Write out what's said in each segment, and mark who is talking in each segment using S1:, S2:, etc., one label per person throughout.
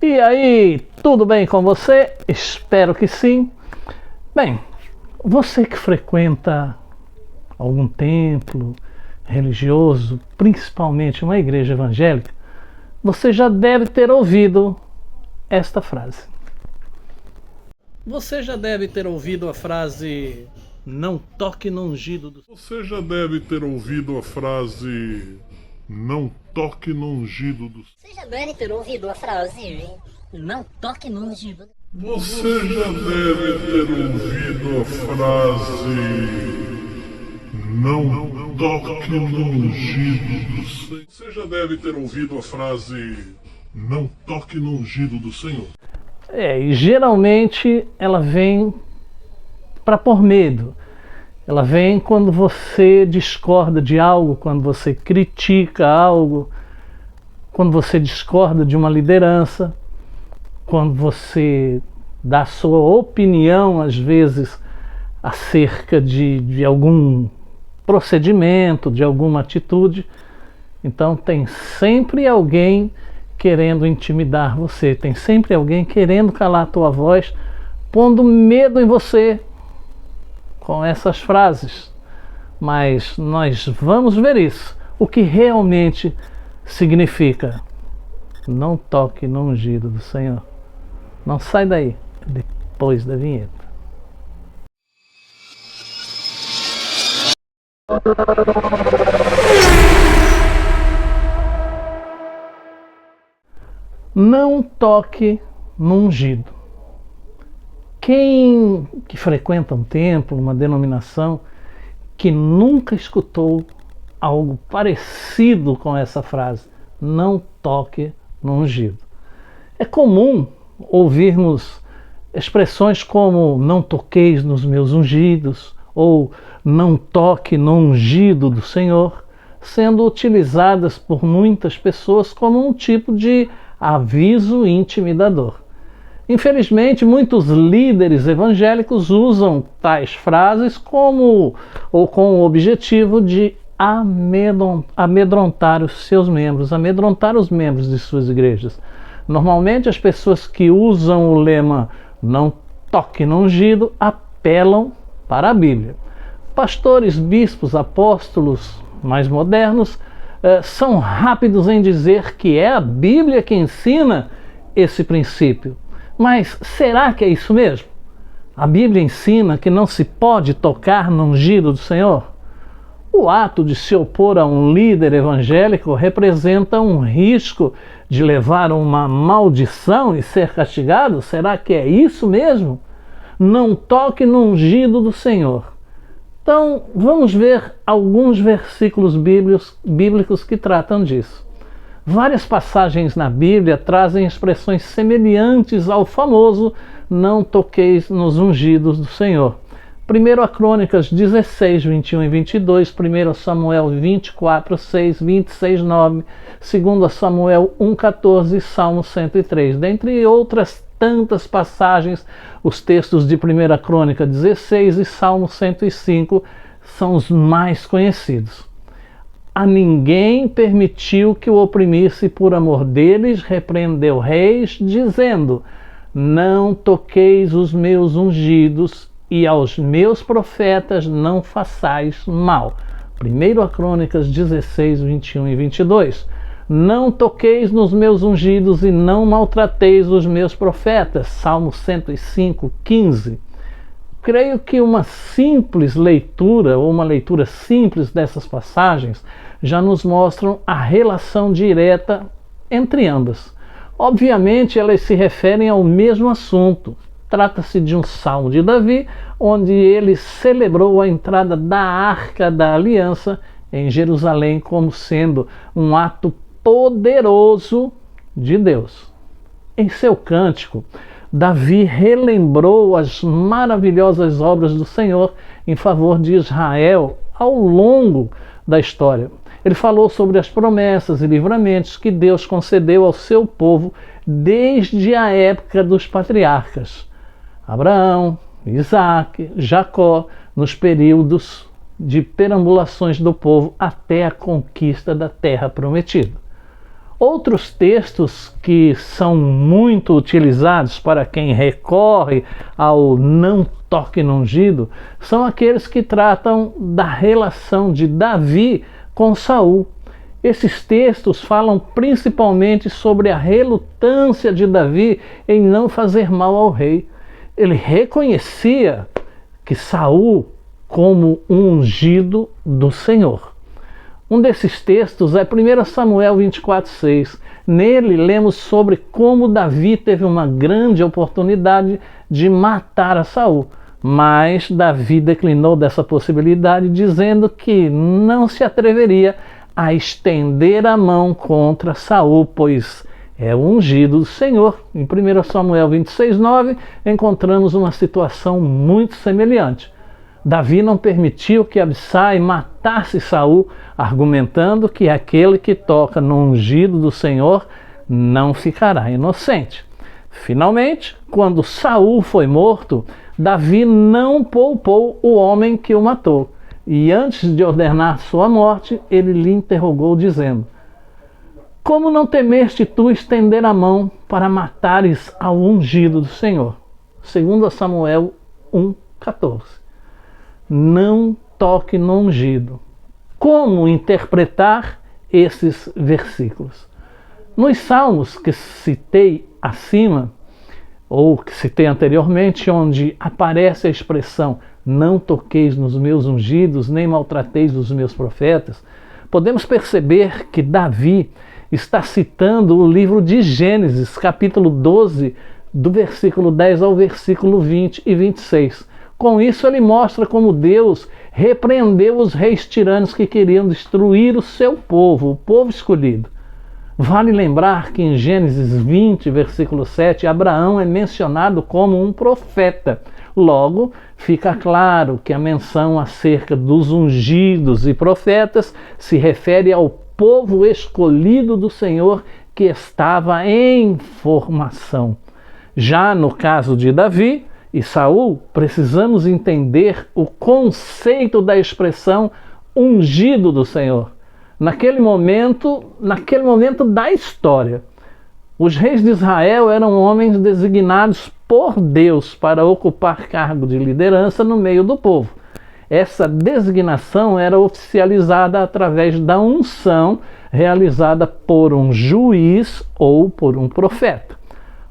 S1: E aí, tudo bem com você? Espero que sim. Bem, você que frequenta algum templo religioso, principalmente uma igreja evangélica, você já deve ter ouvido esta frase. Você já deve ter ouvido a frase "não toque no ungido do..."
S2: Você já deve ter ouvido a frase "não toque no ungido do..."
S3: Você já deve ter ouvido a frase "não toque no ungido."
S2: Você já deve ter ouvido a frase "não toque no ungido do Senhor." Você já deve ter ouvido a frase "não toque no ungido do Senhor."
S1: E geralmente ela vem para pôr medo. Ela vem quando você discorda de algo, quando você critica algo, quando você discorda de uma liderança, quando você dá sua opinião, às vezes, acerca de algum procedimento, de alguma atitude. Então tem sempre alguém querendo intimidar você, tem sempre alguém querendo calar a tua voz, pondo medo em você com essas frases. Mas nós vamos ver isso, o que realmente significa. Não toque no ungido do Senhor. Não sai daí, depois da vinheta. Não toque no ungido. Quem que frequenta um templo, uma denominação, que nunca escutou algo parecido com essa frase, não toque no ungido. É comum ouvirmos expressões como "não toqueis nos meus ungidos" ou "não toque no ungido do Senhor", sendo utilizadas por muitas pessoas como um tipo de aviso intimidador. Infelizmente, muitos líderes evangélicos usam tais frases com o objetivo de amedrontar os seus membros, amedrontar os membros de suas igrejas. Normalmente, as pessoas que usam o lema "não toque no ungido" apelam para a Bíblia. Pastores, bispos, apóstolos mais modernos são rápidos em dizer que é a Bíblia que ensina esse princípio. Mas será que é isso mesmo? A Bíblia ensina que não se pode tocar no ungido do Senhor? O ato de se opor a um líder evangélico representa um risco de levar uma maldição e ser castigado? Será que é isso mesmo? Não toque no ungido do Senhor. Então, vamos ver alguns versículos bíblicos que tratam disso. Várias passagens na Bíblia trazem expressões semelhantes ao famoso "não toqueis nos ungidos do Senhor". 1 Crônicas 16, 21 e 22, 1 Samuel 24, 6, 26, 9, 2 Samuel 1, 14 e Salmo 103. Dentre outras tantas passagens, os textos de 1 Crônica 16 e Salmo 105 são os mais conhecidos. A ninguém permitiu que o oprimisse, por amor deles repreendeu reis, dizendo: "Não toqueis os meus ungidos, e aos meus profetas não façais mal". 1 Crônicas 16, 21 e 22. "Não toqueis nos meus ungidos e não maltrateis os meus profetas". Salmo 105, 15. Creio que uma simples leitura, ou uma leitura simples dessas passagens, já nos mostram a relação direta entre ambas. Obviamente, elas se referem ao mesmo assunto. Trata-se de um salmo de Davi, onde ele celebrou a entrada da Arca da Aliança em Jerusalém como sendo um ato poderoso de Deus. Em seu cântico, Davi relembrou as maravilhosas obras do Senhor em favor de Israel ao longo da história. Ele falou sobre as promessas e livramentos que Deus concedeu ao seu povo desde a época dos patriarcas Abraão, Isaac, Jacó, nos períodos de perambulações do povo até a conquista da terra prometida. Outros textos que são muito utilizados para quem recorre ao não toque no ungido são aqueles que tratam da relação de Davi com Saul. Esses textos falam principalmente sobre a relutância de Davi em não fazer mal ao rei. Ele reconhecia que Saul como um ungido do Senhor. Um desses textos é 1 Samuel 24:6. Nele lemos sobre como Davi teve uma grande oportunidade de matar a Saul, mas Davi declinou dessa possibilidade, dizendo que não se atreveria a estender a mão contra Saul, pois é o ungido do Senhor. Em 1 Samuel 26:9 encontramos uma situação muito semelhante. Davi não permitiu que Abissai matasse Saul, argumentando que aquele que toca no ungido do Senhor não ficará inocente. Finalmente, quando Saul foi morto, Davi não poupou o homem que o matou. E antes de ordenar sua morte, ele lhe interrogou, dizendo: como não temeste tu estender a mão para matares ao ungido do Senhor? 2 Samuel 1:14. Não toque no ungido. Como interpretar esses versículos? Nos salmos que citei acima, ou que citei anteriormente, onde aparece a expressão não toqueis nos meus ungidos, nem maltrateis os meus profetas, podemos perceber que Davi está citando o livro de Gênesis, capítulo 12, do versículo 10 ao versículo 20 e 26. Com isso, ele mostra como Deus repreendeu os reis tiranos que queriam destruir o seu povo, o povo escolhido. Vale lembrar que em Gênesis 20, versículo 7, Abraão é mencionado como um profeta. Logo, fica claro que a menção acerca dos ungidos e profetas se refere ao povo escolhido do Senhor que estava em formação. Já no caso de Davi e Saul, precisamos entender o conceito da expressão ungido do Senhor. Naquele momento da história, os reis de Israel eram homens designados por Deus para ocupar cargo de liderança no meio do povo. Essa designação era oficializada através da unção realizada por um juiz ou por um profeta.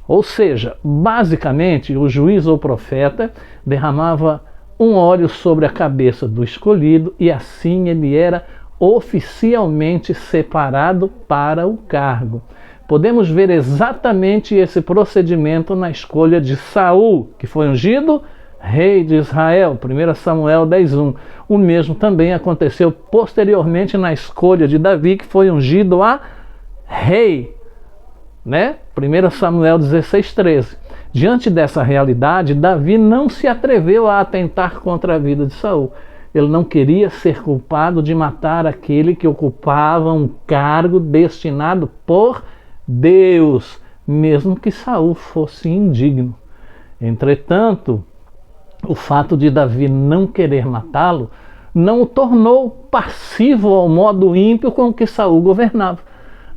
S1: Ou seja, basicamente, o juiz ou profeta derramava um óleo sobre a cabeça do escolhido e assim ele era oficialmente separado para o cargo. Podemos ver exatamente esse procedimento na escolha de Saul, que foi ungido rei de Israel, 1 Samuel 10:1. O mesmo também aconteceu posteriormente na escolha de Davi, que foi ungido a rei, 1 Samuel 16:13. Diante dessa realidade, Davi não se atreveu a atentar contra a vida de Saul. Ele não queria ser culpado de matar aquele que ocupava um cargo destinado por Deus, mesmo que Saul fosse indigno. Entretanto, o fato de Davi não querer matá-lo não o tornou passivo ao modo ímpio com que Saul governava.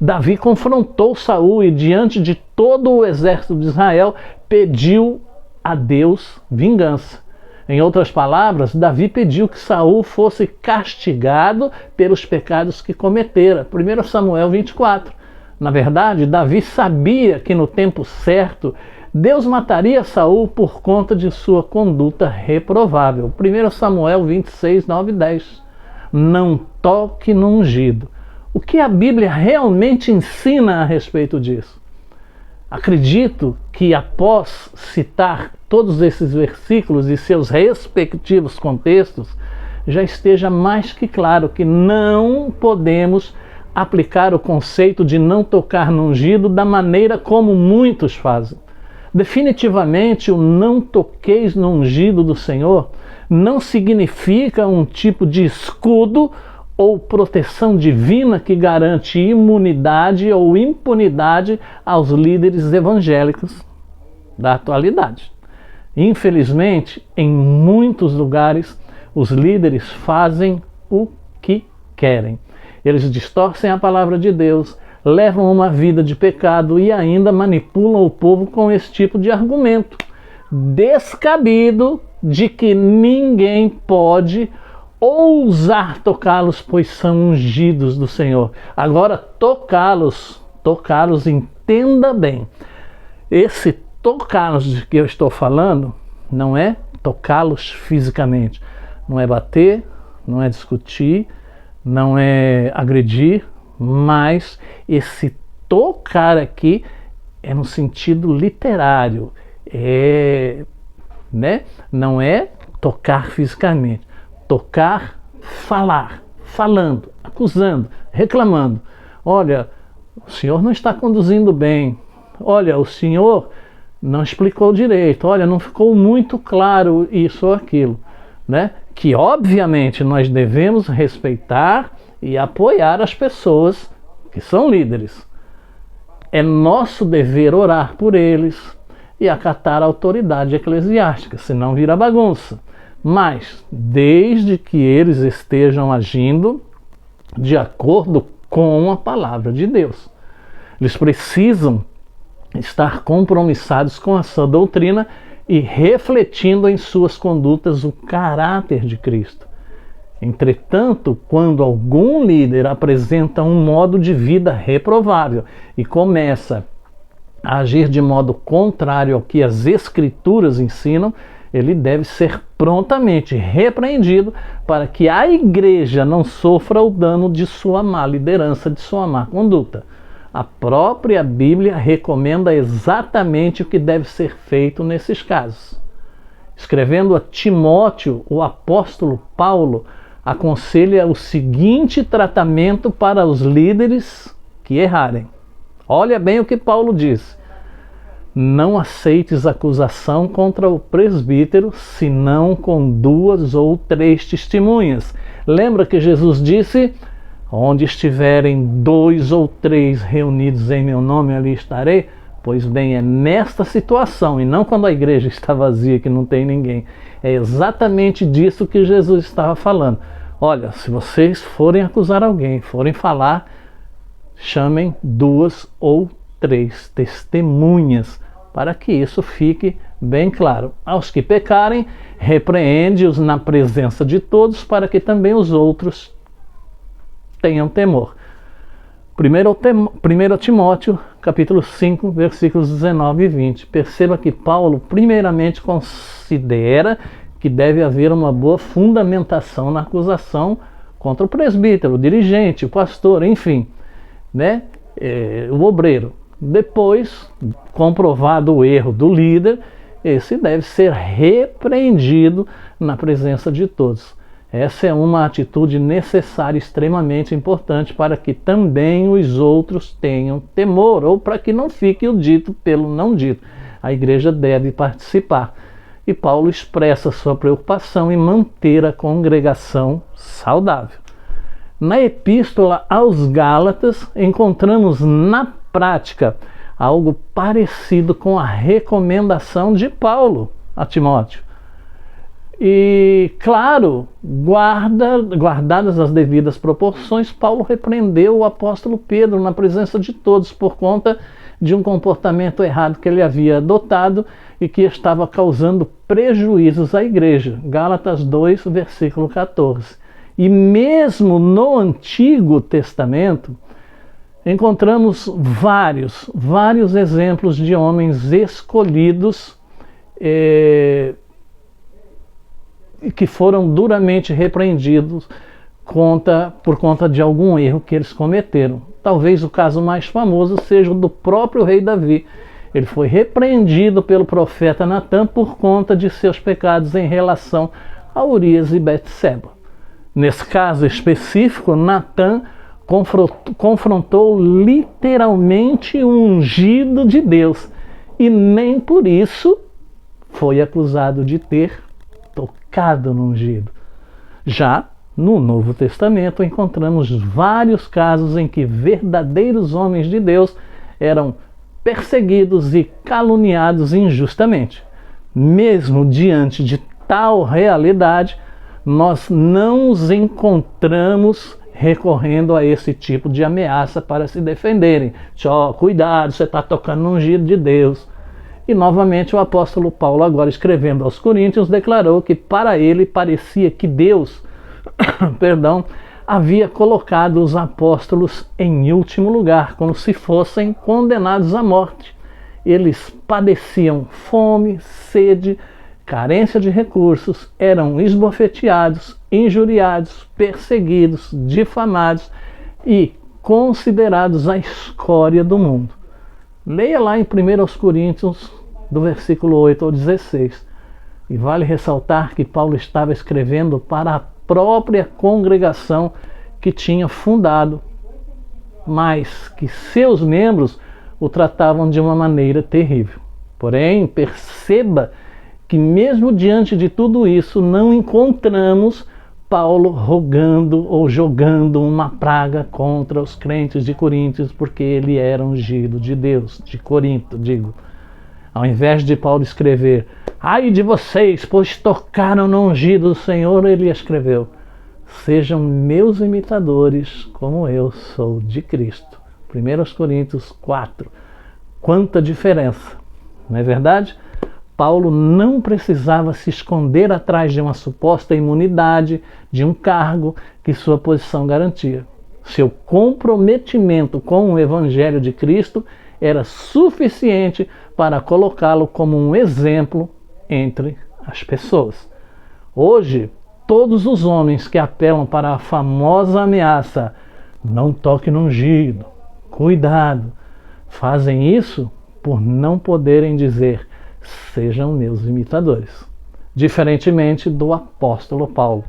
S1: Davi confrontou Saul e, diante de todo o exército de Israel, pediu a Deus vingança. Em outras palavras, Davi pediu que Saul fosse castigado pelos pecados que cometera. 1 Samuel 24. Na verdade, Davi sabia que no tempo certo Deus mataria Saul por conta de sua conduta reprovável. 1 Samuel 26, 9 e 10. Não toque no ungido. O que a Bíblia realmente ensina a respeito disso? Acredito que após citar todos esses versículos e seus respectivos contextos, já esteja mais que claro que não podemos aplicar o conceito de não tocar no ungido da maneira como muitos fazem. Definitivamente, o não toqueis no ungido do Senhor não significa um tipo de escudo ou proteção divina que garante imunidade ou impunidade aos líderes evangélicos da atualidade. Infelizmente, em muitos lugares, os líderes fazem o que querem. Eles distorcem a palavra de Deus, levam uma vida de pecado e ainda manipulam o povo com esse tipo de argumento descabido de que ninguém pode ousar tocá-los, pois são ungidos do Senhor. Agora, tocá-los, entenda bem, esse tocá-los de que eu estou falando não é tocá-los fisicamente, não é bater, não é discutir, não é agredir, mas esse tocar aqui é no sentido literário, não é tocar fisicamente, tocar, falar, falando, acusando, reclamando. Olha, o senhor não está conduzindo bem, olha, o senhor não explicou direito, olha, não ficou muito claro isso ou aquilo, né? Que obviamente nós devemos respeitar e apoiar as pessoas que são líderes. É nosso dever orar por eles e acatar a autoridade eclesiástica, senão vira bagunça. Mas, desde que eles estejam agindo de acordo com a palavra de Deus, eles precisam estar compromissados com a sua doutrina e refletindo em suas condutas o caráter de Cristo. Entretanto, quando algum líder apresenta um modo de vida reprovável e começa a agir de modo contrário ao que as Escrituras ensinam, ele deve ser prontamente repreendido para que a igreja não sofra o dano de sua má liderança, de sua má conduta. A própria Bíblia recomenda exatamente o que deve ser feito nesses casos. Escrevendo a Timóteo, o apóstolo Paulo aconselha o seguinte tratamento para os líderes que errarem. Olha bem o que Paulo diz: não aceites acusação contra o presbítero, senão com 2 ou 3 testemunhas. Lembra que Jesus disse: onde estiverem 2 ou 3 reunidos em meu nome, ali estarei? Pois bem, é nesta situação, e não quando a igreja está vazia, que não tem ninguém. É exatamente disso que Jesus estava falando. Olha, se vocês forem acusar alguém, forem falar, chamem 2 ou 3 testemunhas, para que isso fique bem claro. Aos que pecarem, repreende-os na presença de todos, para que também os outros tenham temor. 1 Timóteo, capítulo 5, versículos 19 e 20. Perceba que Paulo, primeiramente, considera que deve haver uma boa fundamentação na acusação contra o presbítero, o dirigente, o pastor, enfim, o obreiro. Depois, comprovado o erro do líder, esse deve ser repreendido na presença de todos. Essa é uma atitude necessária, extremamente importante, para que também os outros tenham temor, ou para que não fique o dito pelo não dito. A igreja deve participar. E Paulo expressa sua preocupação em manter a congregação saudável. Na epístola aos Gálatas, encontramos na prática algo parecido com a recomendação de Paulo a Timóteo. E, claro, guardadas as devidas proporções, Paulo repreendeu o apóstolo Pedro na presença de todos por conta de um comportamento errado que ele havia adotado e que estava causando prejuízos à igreja. Gálatas 2, versículo 14. E mesmo no Antigo Testamento, encontramos vários exemplos de homens escolhidos que foram duramente repreendidos por conta de algum erro que eles cometeram. Talvez o caso mais famoso seja o do próprio rei Davi. Ele foi repreendido pelo profeta Natã por conta de seus pecados em relação a Urias e Betseba. Nesse caso específico, Natã confrontou literalmente o ungido de Deus e nem por isso foi acusado de ter tocado no ungido. Já no Novo Testamento encontramos vários casos em que verdadeiros homens de Deus eram perseguidos e caluniados injustamente. Mesmo diante de tal realidade, nós não os encontramos recorrendo a esse tipo de ameaça para se defenderem. Cuidado, você está tocando no ungido de Deus. E novamente o apóstolo Paulo, agora escrevendo aos Coríntios, declarou que para ele parecia que Deus havia colocado os apóstolos em último lugar, como se fossem condenados à morte. Eles padeciam fome, sede, carência de recursos, eram esbofeteados, injuriados, perseguidos, difamados e considerados a escória do mundo. Leia lá em 1 Coríntios, do versículo 8 ao 16. E vale ressaltar que Paulo estava escrevendo para a própria congregação que tinha fundado, mas que seus membros o tratavam de uma maneira terrível. Porém, perceba que mesmo diante de tudo isso, não encontramos Paulo rogando ou jogando uma praga contra os crentes de Coríntios, porque ele era ungido de Deus, de Corinto, digo. Ao invés de Paulo escrever, ai de vocês, pois tocaram no ungido do Senhor, ele escreveu, sejam meus imitadores, como eu sou de Cristo. 1 Coríntios 4. Quanta diferença, não é verdade? Paulo não precisava se esconder atrás de uma suposta imunidade, de um cargo que sua posição garantia. Seu comprometimento com o Evangelho de Cristo era suficiente para colocá-lo como um exemplo entre as pessoas. Hoje, todos os homens que apelam para a famosa ameaça, não toque no ungido, cuidado, fazem isso por não poderem dizer, sejam meus imitadores. Diferentemente do apóstolo Paulo,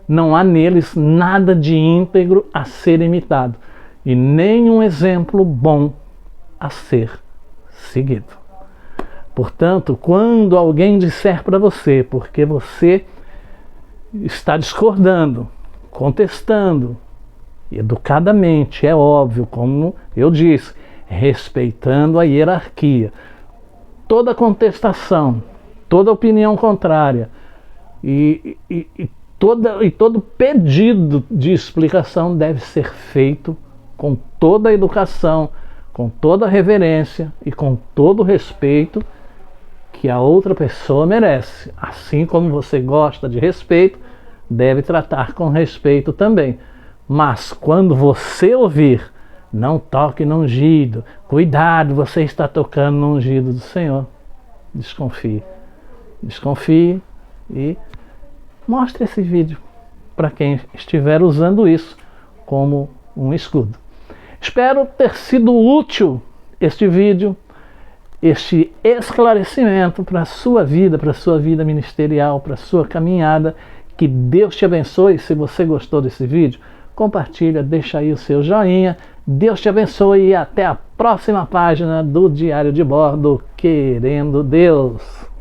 S1: não há neles nada de íntegro a ser imitado e nenhum exemplo bom a ser seguido. Portanto, quando alguém disser para você, porque você está discordando, contestando, educadamente, é óbvio, como eu disse, respeitando a hierarquia, toda contestação, toda opinião contrária e todo pedido de explicação deve ser feito com toda a educação, com toda a reverência e com todo o respeito que a outra pessoa merece. Assim como você gosta de respeito, deve tratar com respeito também. Mas quando você ouvir, não toque no ungido, cuidado, você está tocando no ungido do Senhor, desconfie. Desconfie e mostre esse vídeo para quem estiver usando isso como um escudo. Espero ter sido útil este vídeo, este esclarecimento para a sua vida ministerial, para a sua caminhada. Que Deus te abençoe. Se você gostou desse vídeo, compartilha, deixa aí o seu joinha. Deus te abençoe e até a próxima página do Diário de Bordo, Querendo Deus.